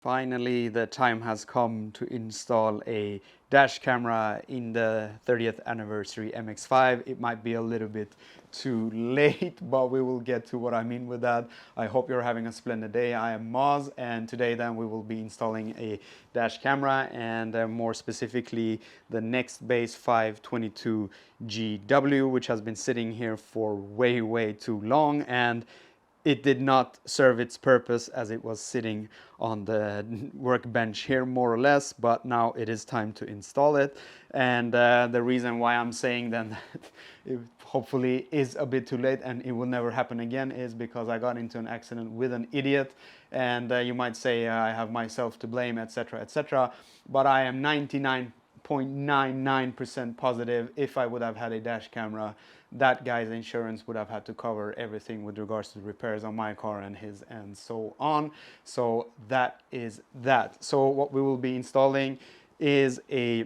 Finally, the time has come to install a dash camera in the 30th anniversary MX5. It might be a little bit too late, but we will get to what I mean with that. I hope you're having a splendid day. I am Maz, and today then we will be installing a dash camera, and more specifically the Nextbase 522GW, which has been sitting here for way too long, and it did not serve its purpose as it was sitting on the workbench here, more or less, but now it is time to install it. And the reason why I'm saying then that it hopefully is a bit too late and it will never happen again is because I got into an accident with an idiot. And you might say I have myself to blame, etc., etc., but I am 99.99% positive if I would have had a dash camera, that guy's insurance would have had to cover everything with regards to the repairs on my car and his and so on. So that is that. So what we will be installing is a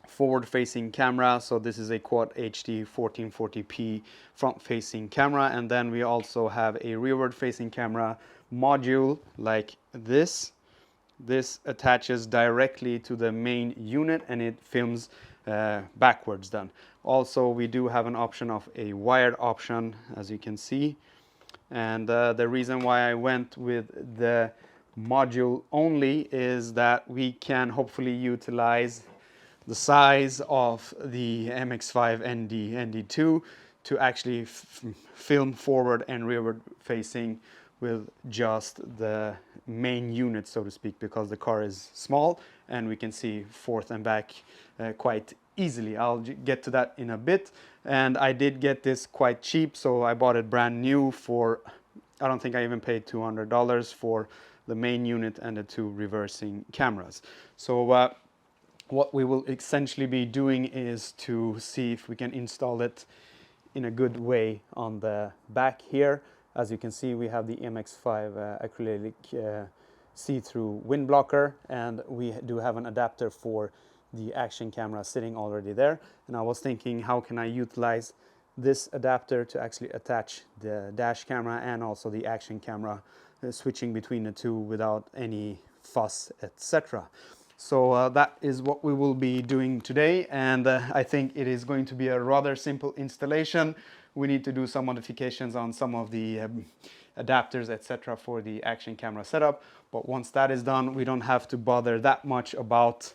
forward-facing camera. So this is a Quad HD 1440p front-facing camera, and then we also have a rearward-facing camera module like this. This attaches directly to the main unit and it films backwards then. Also, we do have an option of a wired option, as you can see. And the reason why I went with the module only is that we can hopefully utilize the size of the MX5 ND2 to actually film forward and rearward facing with just the main unit, so to speak, because the car is small and we can see forth and back quite easily. I'll get to that in a bit. And I did get this quite cheap, so I bought it brand new for, I don't think I even paid $200 for the main unit and the two reversing cameras. So what we will essentially be doing is to see if we can install it in a good way on the back here. As you can see, we have the MX5 acrylic see-through wind blocker, and we do have an adapter for the action camera sitting already there. And I was thinking, how can I utilize this adapter to actually attach the dash camera and also the action camera, switching between the two without any fuss, etc. So that is what we will be doing today, and I think it is going to be a rather simple installation. We need to do some modifications on some of the adapters, etc., for the action camera setup, but once that is done, we don't have to bother that much about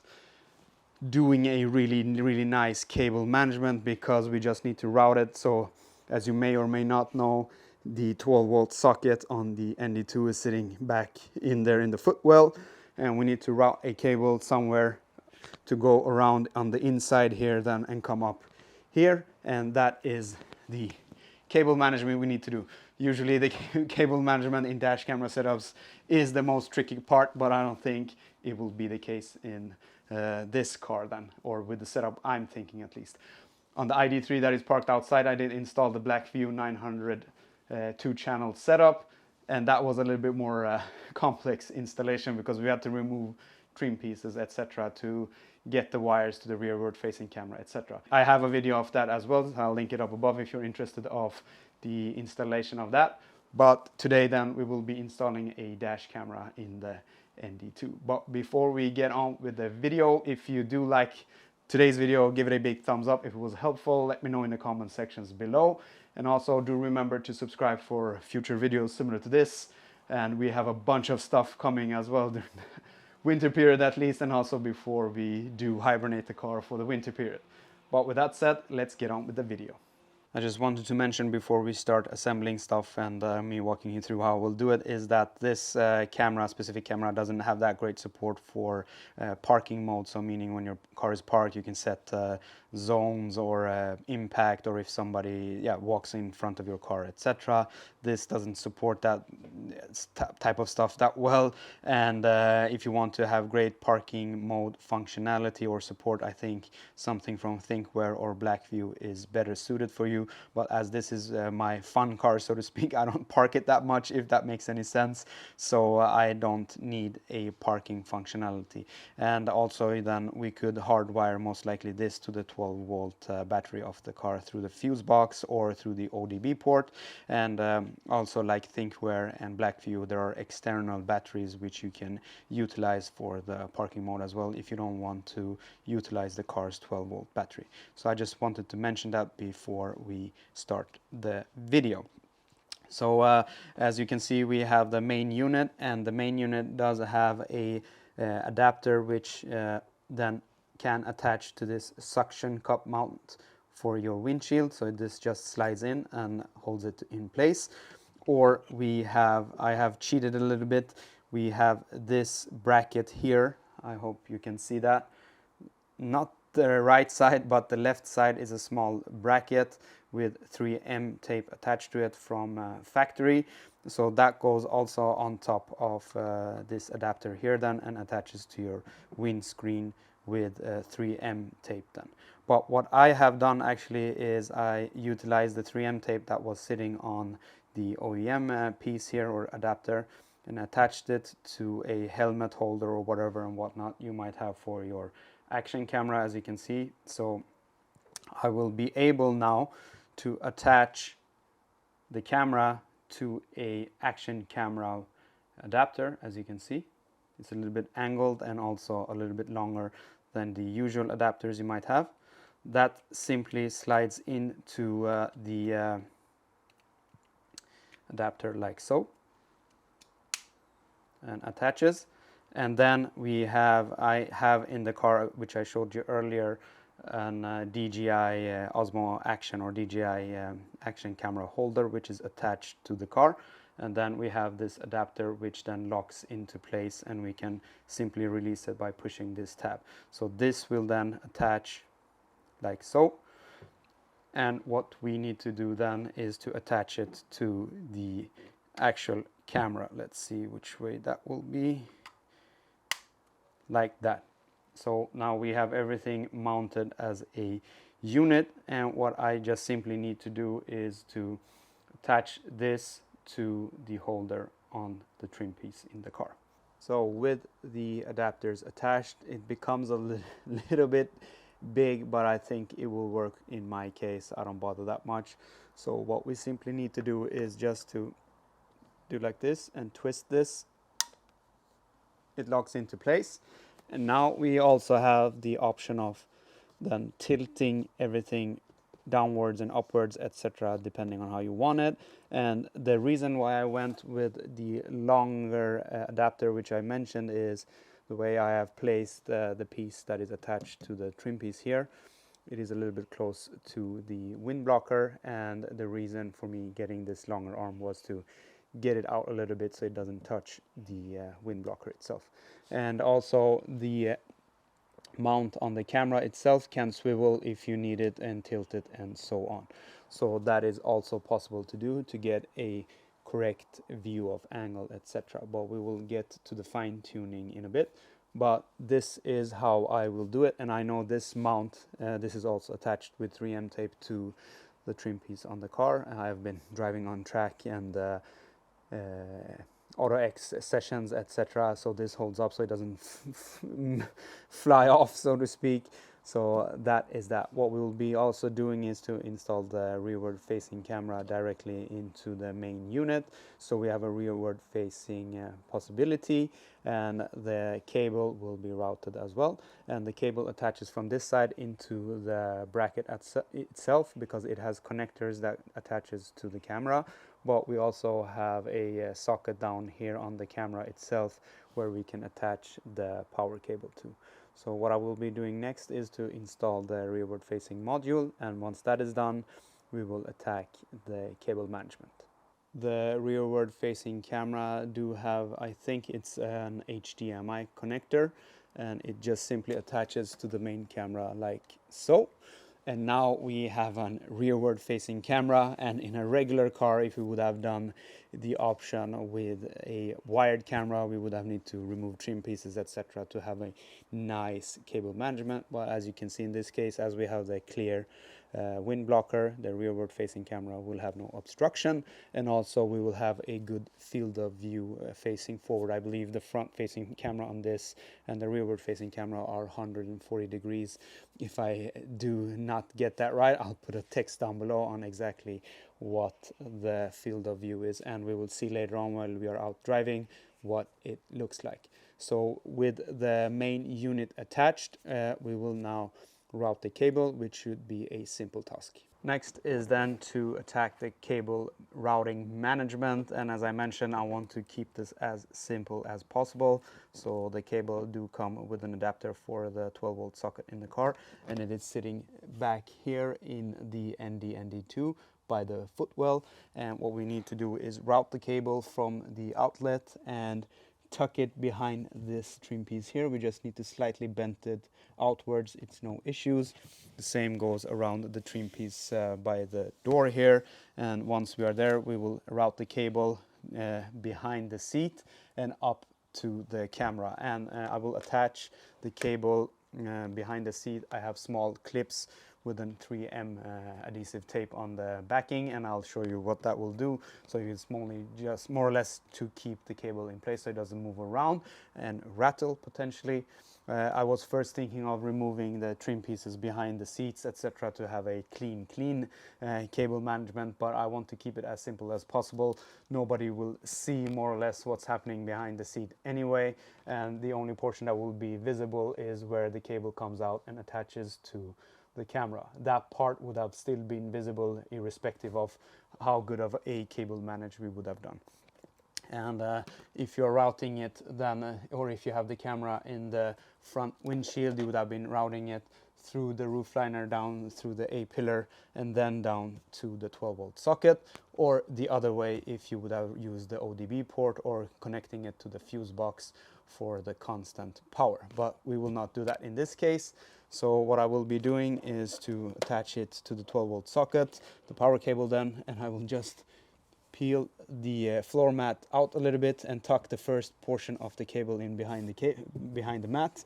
doing a really nice cable management, because we just need to route it. So as you may or may not know, the 12-volt socket on the ND2 is sitting back in there in the footwell, and we need to route a cable somewhere to go around on the inside here then and come up here, and that is the cable management we need to do. Usually the cable management in dash camera setups is the most tricky part, but I don't think it will be the case in this car then, or with the setup I'm thinking at least. On the ID3 that is parked outside, I did install the Blackview 900 two-channel setup, and that was a little bit more complex installation because we had to remove trim pieces, etc., to get the wires to the rearward facing camera, etc. I have a video of that as well, so I'll link it up above if you're interested of the installation of that. But today then we will be installing a dash camera in the ND2. But before we get on with the video, if you do like today's video, give it a big thumbs up. If it was helpful, let me know in the comment sections below. And also do remember to subscribe for future videos similar to this. And we have a bunch of stuff coming as well during the winter period at least, and also before we do hibernate the car for the winter period. But with that said, let's get on with the video. I just wanted to mention before we start assembling stuff and me walking you through how we'll do it is that this specific camera doesn't have that great support for parking mode. So meaning when your car is parked, you can set zones or impact, or if somebody walks in front of your car, etc. This doesn't support that type of stuff that well. And if you want to have great parking mode functionality or support, I think something from ThinkWare or Blackview is better suited for you. to, but as this is my fun car, so to speak, I don't park it that much, if that makes any sense. So I don't need a parking functionality. And also then we could hardwire most likely this to the 12-volt battery of the car through the fuse box or through the ODB port. And also, like ThinkWare and Blackview, there are external batteries which you can utilize for the parking mode as well if you don't want to utilize the car's 12-volt battery. So I just wanted to mention that before we start the video. So as you can see, we have the main unit, and the main unit does have a adapter which then can attach to this suction cup mount for your windshield. So this just slides in and holds it in place. Or I have cheated a little bit. We have this bracket here. I hope you can see that. Not the right side, but the left side is a small bracket with 3M tape attached to it from factory. So that goes also on top of this adapter here then, and attaches to your windscreen with 3M tape then. But what I have done actually is I utilized the 3M tape that was sitting on the OEM piece here, or adapter, and attached it to a helmet holder or whatever and whatnot you might have for your action camera, as you can see. So I will be able now to attach the camera to a action camera adapter. As you can see, it's a little bit angled and also a little bit longer than the usual adapters you might have. That simply slides into the adapter like so and attaches. And then I have in the car, which I showed you earlier, an DJI Osmo Action, or DJI Action camera holder, which is attached to the car. And then we have this adapter which then locks into place, and we can simply release it by pushing this tab. So this will then attach like so. And what we need to do then is to attach it to the actual camera. Let's see which way that will be. Like that. So now we have everything mounted as a unit, and what I just simply need to do is to attach this to the holder on the trim piece in the car. So with the adapters attached, it becomes a little bit big, but I think it will work in my case. I don't bother that much. So what we simply need to do is just to do like this and twist this. It locks into place. And now we also have the option of then tilting everything downwards and upwards, etc., depending on how you want it. And the reason why I went with the longer adapter, which I mentioned, is the way I have placed the piece that is attached to the trim piece here. It is a little bit close to the wind blocker, and the reason for me getting this longer arm was to get it out a little bit so it doesn't touch the wind blocker itself. And also the mount on the camera itself can swivel if you need it, and tilt it, and so on. So that is also possible to do to get a correct view of angle, etc. But we will get to the fine tuning in a bit. But this is how I will do it. And I know this mount, this is also attached with 3M tape to the trim piece on the car. I've been driving on track and Auto X sessions, etc. So this holds up so it doesn't fly off, so to speak. So that is that. What we will be also doing is to install the rearward facing camera directly into the main unit. So we have a rearward facing possibility, and the cable will be routed as well. And the cable attaches from this side into the bracket itself, because it has connectors that attaches to the camera. But we also have a socket down here on the camera itself where we can attach the power cable to. So what I will be doing next is to install the rearward facing module, and once that is done, we will attack the cable management. The rearward facing camera do have, I think it's an HDMI connector, and it just simply attaches to the main camera like so. And now we have a rearward facing camera, and in a regular car, if we would have done the option with a wired camera. We would have need to remove trim pieces, etc., to have a nice cable management. But as you can see in this case, as we have the clear wind blocker, the rearward facing camera will have no obstruction, and also we will have a good field of view facing forward. I believe the front facing camera on this and the rearward facing camera are 140 degrees. If I do not get that right, I'll put a text down below on exactly what the field of view is, and we will see later on while we are out driving what it looks like. So with the main unit attached, we will now route the cable, which should be a simple task. Next is then to attack the cable routing management, and as I mentioned, I want to keep this as simple as possible. So the cable do come with an adapter for the 12-volt socket in the car, and it is sitting back here in the ND2 by the footwell. And what we need to do is route the cable from the outlet and tuck it behind this trim piece here. We just need to slightly bend it outwards. It's no issues. The same goes around the trim piece by the door here. And once we are there, we will route the cable behind the seat and up to the camera. And I will attach the cable behind the seat. I have small clips with a 3M adhesive tape on the backing, and I'll show you what that will do. So it's only just more or less to keep the cable in place so it doesn't move around and rattle potentially. I was first thinking of removing the trim pieces behind the seats, etc., to have a clean cable management, but I want to keep it as simple as possible. Nobody will see more or less what's happening behind the seat anyway, and the only portion that will be visible is where the cable comes out and attaches to the camera. That part would have still been visible irrespective of how good of a cable manage we would have done. And if you're routing it then, or if you have the camera in the front windshield, you would have been routing it through the roof liner down through the A-pillar and then down to the 12-volt socket, or the other way if you would have used the ODB port or connecting it to the fuse box for the constant power. But we will not do that in this case. So what I will be doing is to attach it to the 12-volt socket, the power cable then, and I will just peel the floor mat out a little bit and tuck the first portion of the cable in behind the mat,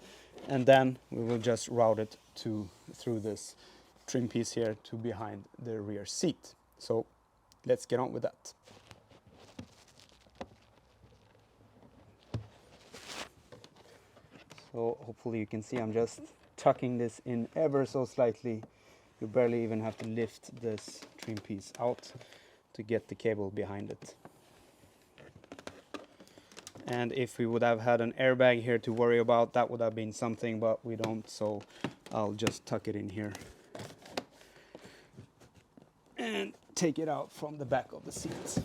and then we will just route it through this trim piece here to behind the rear seat. So let's get on with that. So hopefully you can see I'm just tucking this in ever so slightly. You barely even have to lift this trim piece out to get the cable behind it. And if we would have had an airbag here to worry about, that would have been something, but we don't, so I'll just tuck it in here and take it out from the back of the seat.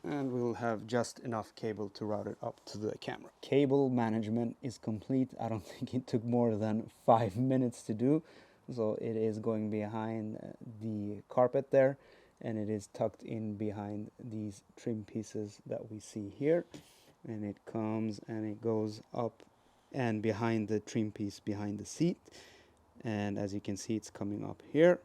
And we'll have just enough cable to route it up to the camera. Cable management is complete. I don't think it took more than 5 minutes to do. So it is going behind the carpet there, and it is tucked in behind these trim pieces that we see here. And it comes and it goes up and behind the trim piece behind the seat. And as you can see, it's coming up here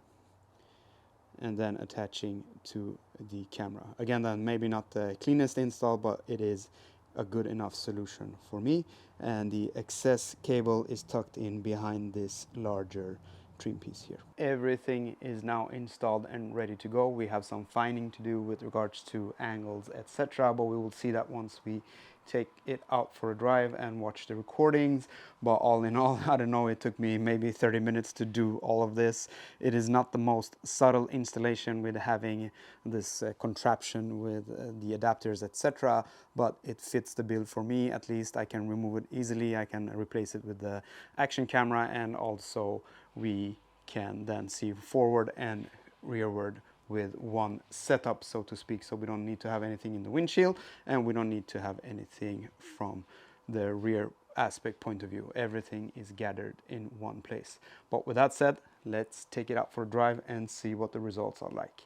and then attaching to the camera. Again, then maybe not the cleanest install, but it is a good enough solution for me. And the excess cable is tucked in behind this larger trim piece here. Everything is now installed and ready to go. We have some finding to do with regards to angles, etc., but we will see that once we take it out for a drive and watch the recordings. But all in all, I don't know, it took me maybe 30 minutes to do all of this. It is not the most subtle installation with having this contraption with the adapters, etc., but it fits the bill for me. At least I can remove it easily. I can replace it with the action camera, and also we can then see forward and rearward with one setup, so to speak. So we don't need to have anything in the windshield, and we don't need to have anything from the rear aspect point of view. Everything is gathered in one place. But with that said, let's take it out for a drive and see what the results are like.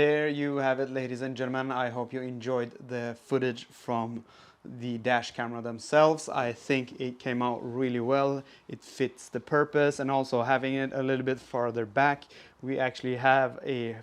there you have it, ladies and gentlemen. I hope you enjoyed the footage from the dash camera themselves. I think it came out really well. It fits the purpose, and also having it a little bit farther back, we actually have a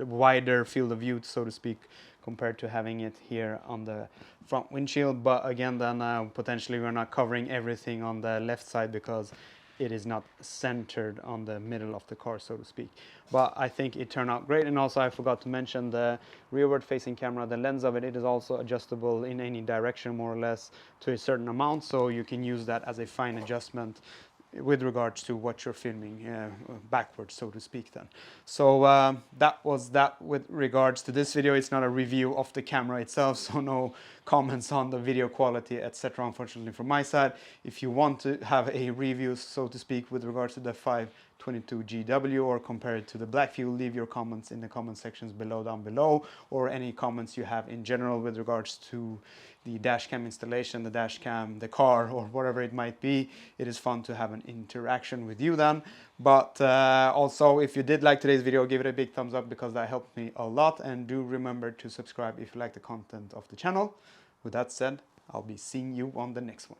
wider field of view, so to speak, compared to having it here on the front windshield. But again, then potentially we're not covering everything on the left side because it is not centered on the middle of the car, so to speak. But I think it turned out great. And also I forgot to mention the rearward facing camera, the lens of it is also adjustable in any direction more or less to a certain amount, so you can use that as a fine adjustment with regards to what you're filming backwards, so to speak then. So that was that with regards to this video. It's not a review of the camera itself, so no comments on the video quality, etc., unfortunately from my side. If you want to have a review, so to speak, with regards to the 522GW or compare it to the Black Fuel, leave your comments in the comment sections down below, or any comments you have in general with regards to the dash cam installation, the dash cam, the car, or whatever it might be. It is fun to have an interaction with you then. But also, if you did like today's video, give it a big thumbs up because that helped me a lot, and do remember to subscribe if you like the content of the channel. With that said, I'll be seeing you on the next one.